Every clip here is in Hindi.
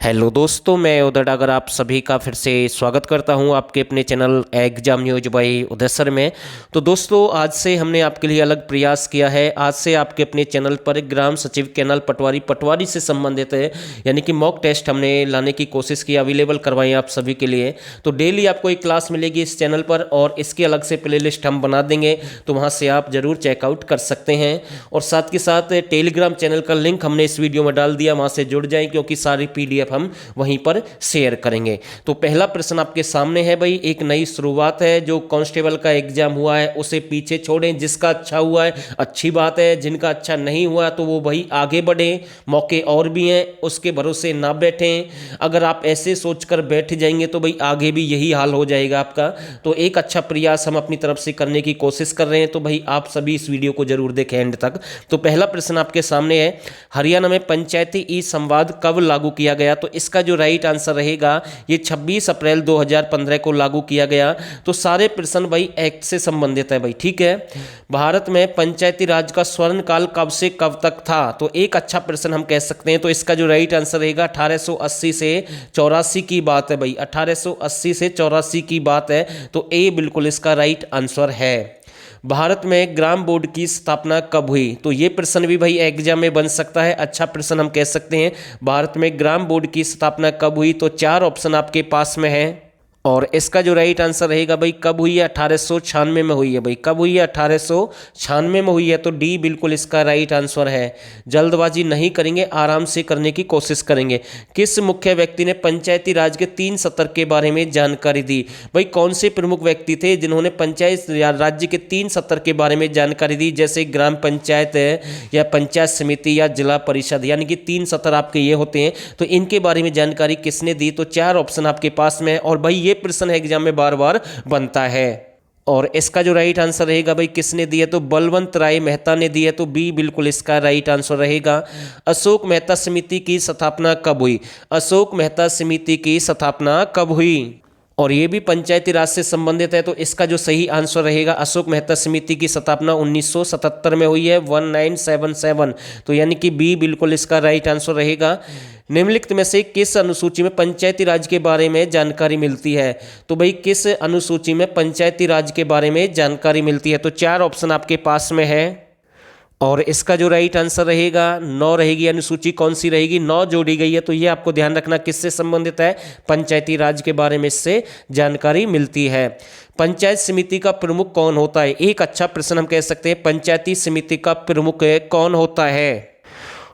हेलो दोस्तों, मैं उदय डागर आप सभी का फिर से स्वागत करता हूं आपके अपने channel exam news by Uday sir में। तो दोस्तों, आज से हमने आपके लिए अलग प्रयास किया है। आज से आपके अपने चैनल पर ग्राम सचिव कैनाल पटवारी से संबंधित है यानी कि मॉक टेस्ट हमने लाने की कोशिश की, अवेलेबल करवाएं आप सभी के लिए। तो डेली आपको एक क्लास मिलेगी इस चैनल पर और इसकी अलग से प्लेलिस्ट हम बना देंगे, तो वहाँ से आप ज़रूर चेकआउट कर सकते हैं। और साथ के साथ टेलीग्राम चैनल का लिंक हमने इस वीडियो में डाल दिया, वहाँ से जुड़ जाएं क्योंकि सारी PDF हम वहीं पर शेयर करेंगे। तो पहला प्रश्न आपके सामने है भाई, एक नई शुरुआत है। जो कांस्टेबल का एग्जाम हुआ है उसे पीछे छोड़ें, जिसका अच्छा हुआ है अच्छी बात है, जिनका अच्छा नहीं हुआ तो वो भाई आगे बढ़े, मौके और भी हैं, उसके भरोसे ना बैठें। अगर आप ऐसे सोचकर बैठ जाएंगे तो भाई आगे भी यही हाल हो जाएगा आपका। तो एक अच्छा प्रयास हम अपनी तरफ से करने की कोशिश कर रहे हैं, तो भाई आप सभी इस वीडियो को जरूर देखें एंड तक। तो पहला प्रश्न आपके सामने है, हरियाणा में पंचायती ई संवाद कब लागू किया गया? तो इसका जो राइट आंसर रहेगा ये 26 अप्रैल 2015 को लागू किया गया। तो सारे प्रश्न भाई एक्ट से संबंधित है भाई, ठीक है। भारत में पंचायती राज का स्वर्ण काल कब से कब तक था? तो एक अच्छा प्रश्न हम कह सकते हैं। तो इसका जो राइट आंसर रहेगा 1880 से 84 की बात है भाई, 1880 से 84 की बात है। तो ए बिल्कुल इसका राइट आंसर है। भारत में ग्राम बोर्ड की स्थापना कब हुई? तो ये प्रश्न भी भाई एग्जाम में बन सकता है, अच्छा प्रश्न हम कह सकते हैं। भारत में ग्राम बोर्ड की स्थापना कब हुई? तो 4 ऑप्शन आपके पास में है और इसका जो राइट आंसर रहेगा भाई कब हुई है? 1896 में हुई है भाई। कब हुई है? 1896 में हुई है। तो डी बिल्कुल इसका राइट आंसर है। जल्दबाजी नहीं करेंगे, आराम से करने की कोशिश करेंगे। किस मुख्य व्यक्ति ने पंचायती राज के 3 स्तर के बारे में जानकारी दी? भाई कौन से प्रमुख व्यक्ति थे जिन्होंने पंचायत राज्य के 3 स्तर के बारे में जानकारी दी? जैसे ग्राम पंचायत है या पंचायत समिति या जिला परिषद, यानी कि 3 स्तर आपके ये होते हैं। तो इनके बारे में जानकारी किसने दी? तो 4 ऑप्शन आपके पास में है और भाई ये प्रश्न एग्जाम में बार बार बनता है। और इसका जो राइट आंसर रहेगा भाई किसने दिया? तो बलवंत राय मेहता ने दिया। तो बी बिल्कुल इसका राइट आंसर रहेगा। अशोक मेहता समिति की स्थापना कब हुई? अशोक मेहता समिति की स्थापना कब हुई? और ये भी पंचायती राज से संबंधित है। तो इसका जो सही आंसर रहेगा, अशोक मेहता समिति की स्थापना 1977 में हुई है, 1977। तो यानी कि बी बिल्कुल इसका राइट आंसर रहेगा। निम्नलिखित में से किस अनुसूची में पंचायती राज के बारे में जानकारी मिलती है? तो भाई किस अनुसूची में पंचायती राज के बारे में जानकारी मिलती है? तो 4 ऑप्शन आपके पास में है और इसका जो राइट आंसर रहेगा 9 रहेगी। अनुसूची कौन सी रहेगी? 9 जोड़ी गई है। तो ये आपको ध्यान रखना किससे संबंधित है? पंचायती राज के बारे में इससे जानकारी मिलती है। पंचायत समिति का प्रमुख कौन होता है? एक अच्छा प्रश्न हम कह सकते हैं, पंचायती समिति का प्रमुख कौन होता है?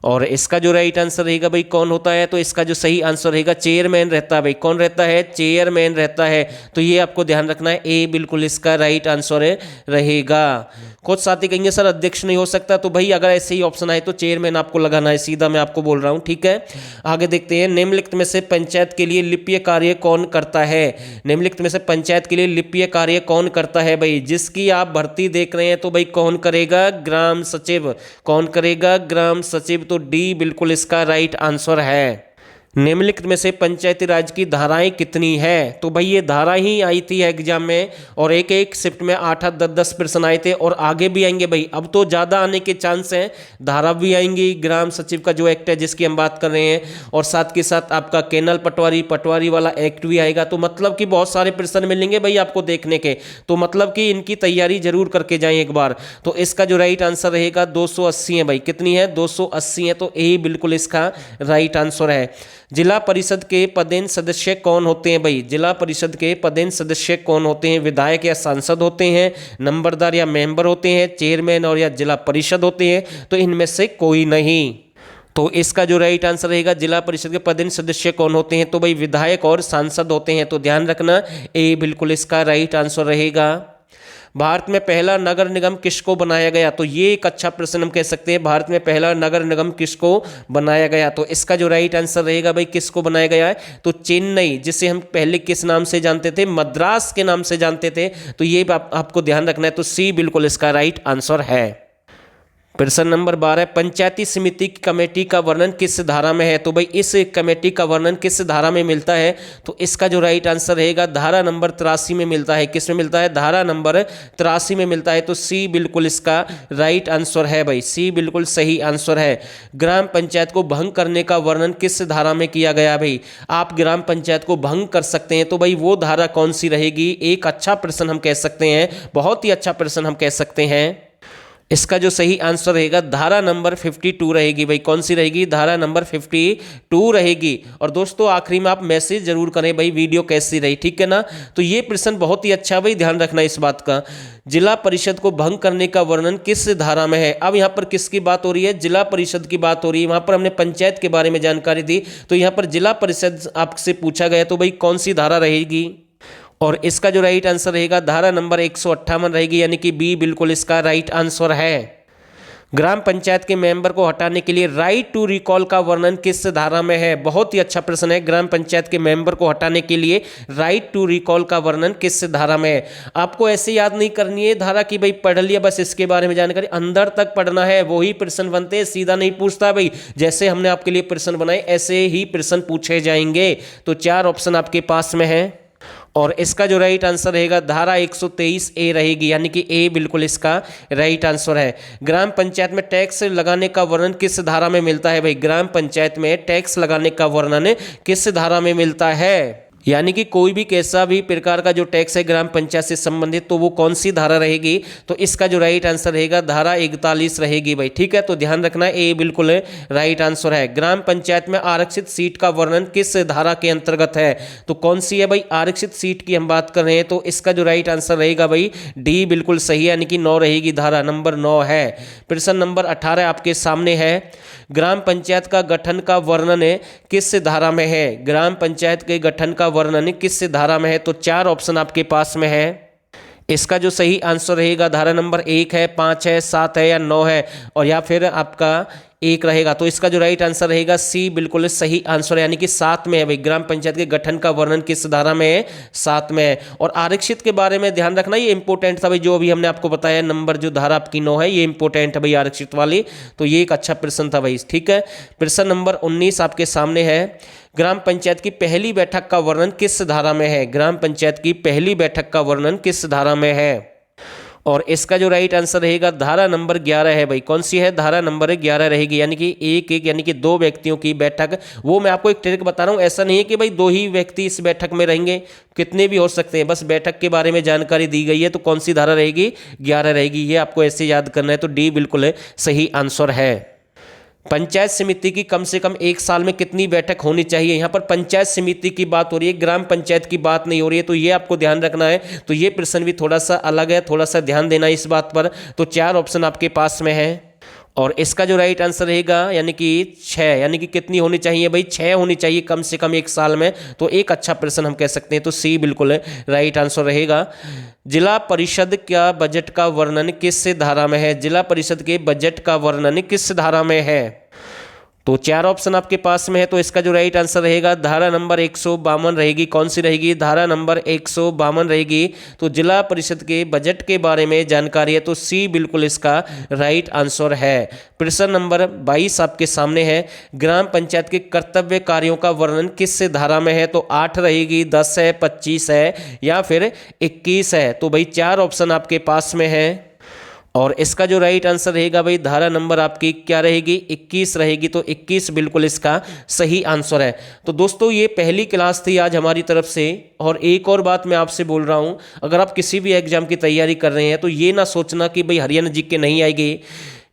और इसका जो राइट आंसर रहेगा भाई कौन होता है? तो इसका जो सही आंसर रहेगा चेयरमैन रहता है भाई। कौन रहता है? चेयरमैन रहता है। तो ये आपको ध्यान रखना है, ए बिल्कुल इसका राइट आंसर रहेगा। कुछ साथी कहेंगे सर अध्यक्ष नहीं हो सकता, तो भाई अगर ऐसे ही ऑप्शन आए तो चेयरमैन आपको लगाना है, सीधा मैं आपको बोल रहा हूं, ठीक है। आगे देखते हैं, निम्नलिखित में से पंचायत के लिए लिपिय कार्य कौन करता है? निम्नलिखित में से पंचायत के लिए लिपिय कार्य कौन करता है भाई? जिसकी आप भर्ती देख रहे हैं तो भाई कौन करेगा? ग्राम सचिव। कौन करेगा? ग्राम सचिव। तो डी बिल्कुल इसका राइट आंसर है। निम्नलिखित में से पंचायती राज की धाराएं कितनी है? तो भाई ये धारा ही आई थी एग्जाम में और एक एक शिफ्ट में 8-8 10-10 प्रश्न आए थे और आगे भी आएंगे भाई। अब तो ज़्यादा आने के चांस हैं, धारा भी आएंगी, ग्राम सचिव का जो एक्ट है जिसकी हम बात कर रहे हैं, और साथ के साथ आपका कैनाल पटवारी वाला एक्ट भी आएगा। तो मतलब कि बहुत सारे प्रश्न मिलेंगे भाई आपको देखने के, तो मतलब कि इनकी तैयारी जरूर करके जाएं एक बार। तो इसका जो राइट आंसर रहेगा 280 है भाई। कितनी है? 280 है। तो ए बिल्कुल इसका राइट आंसर है। जिला परिषद के पदेन सदस्य कौन होते हैं भाई? जिला परिषद के पदेन सदस्य कौन होते हैं? विधायक या सांसद होते हैं, नंबरदार या मेंबर होते हैं, चेयरमैन और या जिला परिषद होते हैं? तो इनमें से कोई नहीं। तो इसका जो राइट आंसर रहेगा, जिला परिषद के पदेन सदस्य कौन होते हैं? तो भाई विधायक और सांसद होते हैं। तो ध्यान रखना, ए बिल्कुल इसका राइट आंसर रहेगा। भारत में पहला नगर निगम किसको बनाया गया? तो ये एक अच्छा प्रश्न हम कह सकते हैं, भारत में पहला नगर निगम किसको बनाया गया? तो इसका जो राइट आंसर रहेगा भाई किसको बनाया गया है? तो चेन्नई, जिसे हम पहले किस नाम से जानते थे? मद्रास के नाम से जानते थे। तो ये आपको ध्यान रखना है। तो सी बिल्कुल इसका राइट आंसर है। प्रश्न नंबर 12, पंचायती समिति की कमेटी का वर्णन किस धारा में है? तो भाई इस कमेटी का वर्णन किस धारा में मिलता है? तो इसका जो राइट आंसर रहेगा धारा नंबर 83 में मिलता है। किस में मिलता है? धारा नंबर 83 में मिलता है। तो सी बिल्कुल इसका राइट आंसर है भाई, सी बिल्कुल सही आंसर है। ग्राम पंचायत को भंग करने का वर्णन किस धारा में किया गया? भाई आप ग्राम पंचायत को भंग कर सकते हैं, तो भाई वो धारा कौन सी रहेगी? एक अच्छा प्रश्न हम कह सकते हैं, बहुत ही अच्छा प्रश्न हम कह सकते हैं। इसका जो सही आंसर रहेगा धारा नंबर 52 रहेगी। भाई कौन सी रहेगी? धारा नंबर 52 रहेगी। और दोस्तों आखिरी में आप मैसेज जरूर करें भाई वीडियो कैसी रही, ठीक है ना। तो ये प्रश्न बहुत ही अच्छा, भाई ध्यान रखना इस बात का। जिला परिषद को भंग करने का वर्णन किस धारा में है? अब यहाँ पर किसकी बात हो रही है? जिला परिषद की बात हो रही है। वहां पर हमने पंचायत के बारे में जानकारी दी, तो यहाँ पर जिला परिषद आपसे पूछा गया, तो भाई कौन सी धारा रहेगी? और इसका जो राइट आंसर रहेगा धारा नंबर 158 रहेगी, यानी कि बी बिल्कुल इसका राइट आंसर है। ग्राम पंचायत के मेंबर को हटाने के लिए राइट टू रिकॉल का वर्णन किस धारा में है? बहुत ही अच्छा प्रश्न है। ग्राम पंचायत के मेंबर को हटाने के लिए राइट टू रिकॉल का वर्णन किस धारा में है? आपको ऐसे याद नहीं करनी है धारा की, भाई पढ़ लिया बस इसके बारे में जानकारी, अंदर तक पढ़ना है, वही प्रश्न बनते हैं, सीधा नहीं पूछता भाई। जैसे हमने आपके लिए प्रश्न बनाए ऐसे ही प्रश्न पूछे जाएंगे। तो 4 ऑप्शन आपके पास में है, और इसका जो राइट आंसर रहेगा धारा 123 ए रहेगी, यानी कि ए बिल्कुल इसका राइट आंसर है। ग्राम पंचायत में टैक्स लगाने का वर्णन किस धारा में मिलता है? भाई ग्राम पंचायत में टैक्स लगाने का वर्णन किस धारा में मिलता है? यानी कि कोई भी कैसा भी प्रकार का जो टैक्स है ग्राम पंचायत से संबंधित, तो वो कौन सी धारा रहेगी? तो इसका जो राइट आंसर रहेगा धारा 41 रहेगी भाई, ठीक है। तो ध्यान रखना ए बिल्कुल राइट आंसर है। ग्राम पंचायत में आरक्षित सीट का वर्णन किस धारा के अंतर्गत है? तो कौन सी है भाई? आरक्षित सीट की हम बात कर रहे हैं, तो इसका जो राइट आंसर रहेगा भाई डी बिल्कुल सही है, यानी कि 9 रहेगी, धारा नंबर 9 है। प्रश्न नंबर 18 आपके सामने है, ग्राम पंचायत का गठन का वर्णन किस धारा में है? ग्राम पंचायत के गठन का वर्णन किस धारा में है? तो 4 ऑप्शन आपके पास में है। इसका जो सही आंसर रहेगा धारा नंबर 1 है, 5 है, 7 है या 9 है, और या फिर आपका 1 रहेगा। तो इसका जो राइट आंसर रहेगा सी बिल्कुल सही आंसर है, यानी कि 7 में है भाई। ग्राम पंचायत के गठन का वर्णन किस धारा में है? 7 में है। और आरक्षित के बारे में ध्यान रखना, ये इंपॉर्टेंट था भाई, जो अभी हमने आपको बताया नंबर जो धारा आपकी 9 है, ये इंपॉर्टेंट है भाई आरक्षित वाली। तो ये एक अच्छा प्रश्न था भाई, ठीक है। प्रश्न नंबर 19 आपके सामने है, ग्राम पंचायत की पहली बैठक का वर्णन किस धारा में है? ग्राम पंचायत की पहली बैठक का वर्णन किस धारा में है? और इसका जो राइट आंसर रहेगा धारा नंबर 11 है भाई। कौन सी है? धारा नंबर 11 रहेगी, यानी कि एक यानी कि 2 व्यक्तियों की बैठक। वो मैं आपको एक ट्रिक बता रहा हूँ, ऐसा नहीं है कि भाई 2 ही व्यक्ति इस बैठक में रहेंगे, कितने भी हो सकते हैं, बस बैठक के बारे में जानकारी दी गई है। तो कौन सी धारा रहेगी? 11 रहेगी, ये आपको ऐसे याद करना है। तो डी बिल्कुल सही आंसर है। पंचायत समिति की कम से कम 1 साल में कितनी बैठक होनी चाहिए? यहाँ पर पंचायत समिति की बात हो रही है, ग्राम पंचायत की बात नहीं हो रही है, तो ये आपको ध्यान रखना है। तो ये प्रश्न भी थोड़ा सा अलग है, थोड़ा सा ध्यान देना इस बात पर। तो 4 ऑप्शन आपके पास में है, और इसका जो राइट आंसर रहेगा यानी कि 6, यानी कि कितनी होनी चाहिए भाई? 6 होनी चाहिए कम से कम 1 साल में। तो एक अच्छा प्रश्न हम कह सकते हैं। तो सी बिल्कुल राइट आंसर रहेगा। जिला परिषद का बजट का वर्णन किस धारा में है? जिला परिषद के बजट का वर्णन किस धारा में है? तो 4 ऑप्शन आपके पास में है। तो इसका जो राइट आंसर रहेगा धारा नंबर 152 रहेगी। कौन सी रहेगी? धारा नंबर 152 रहेगी। तो जिला परिषद के बजट के बारे में जानकारी है, तो सी बिल्कुल इसका राइट आंसर है। प्रश्न नंबर 22 आपके सामने है, ग्राम पंचायत के कर्तव्य कार्यों का वर्णन किस धारा में है? तो 8 रहेगी, 10 है, 25 है या फिर 21 है। तो भाई 4 ऑप्शन आपके पास में है, और इसका जो राइट आंसर रहेगा भाई धारा नंबर आपकी क्या रहेगी? 21 रहेगी। तो 21 बिल्कुल इसका सही आंसर है। तो दोस्तों ये पहली क्लास थी आज हमारी तरफ से। और एक और बात मैं आपसे बोल रहा हूँ, अगर आप किसी भी एग्जाम की तैयारी कर रहे हैं तो ये ना सोचना कि भाई हरियाणा जीके नहीं आएगी।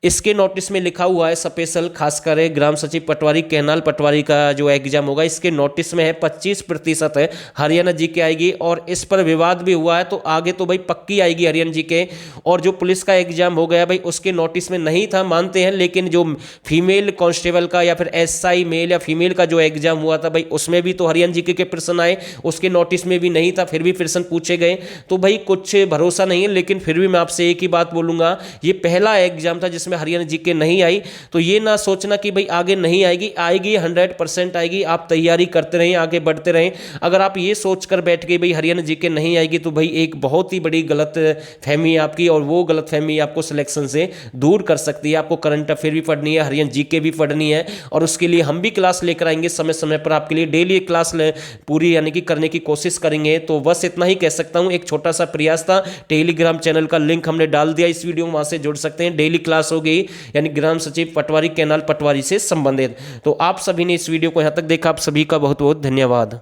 इसके नोटिस में लिखा हुआ है स्पेशल, खासकर ग्राम सचिव पटवारी, कैनाल पटवारी का जो एग्जाम होगा, इसके नोटिस में है 25% है हरियाणा जीके आएगी। और इस पर विवाद भी हुआ है, तो आगे तो भाई पक्की आएगी हरियाणा जीके। और जो पुलिस का एग्जाम हो गया भाई, उसके नोटिस में नहीं था मानते हैं, लेकिन जो फीमेल कांस्टेबल का या फिर एसआई मेल या फीमेल का जो एग्जाम हुआ था भाई, उसमें भी तो हरियाणा जीके के प्रश्न आए, उसके नोटिस में भी नहीं था, फिर भी प्रश्न पूछे गए। तो भाई कुछ भरोसा नहीं है, लेकिन फिर भी मैं आपसे एक ही बात बोलूंगा, ये पहला एग्जाम था जिसमें जिसमें हरियाणा जीके नहीं आई, तो ये ना सोचना कि भाई आगे नहीं आएगी, आएगी 100% आएगी। आप तैयारी करते रहें, आगे बढ़ते रहें। अगर आप ये सोचकर बैठ गए भाई हरियाणा जीके नहीं आएगी, तो भाई एक बहुत ही बड़ी गलत फहमी है आपकी, और वो गलत फहमी आपको सिलेक्शन से दूर कर सकती है। आपको करंट अफेयर भी पढ़नी है, हरियाणा जीके भी पढ़नी है, और उसके लिए हम भी क्लास लेकर आएंगे समय समय पर आपके लिए। डेली क्लास पूरी यानी कि करने की कोशिश करेंगे। तो बस इतना ही कह सकता हूं, एक छोटा सा प्रयास था। टेलीग्राम चैनल का लिंक हमने डाल दिया इस वीडियो में, वहां से जुड़ सकते हैं। डेली क्लास होगी, यानी ग्राम सचिव पटवारी, कैनाल पटवारी से संबंधित। तो आप सभी ने इस वीडियो को यहां तक देखा, आप सभी का बहुत बहुत धन्यवाद।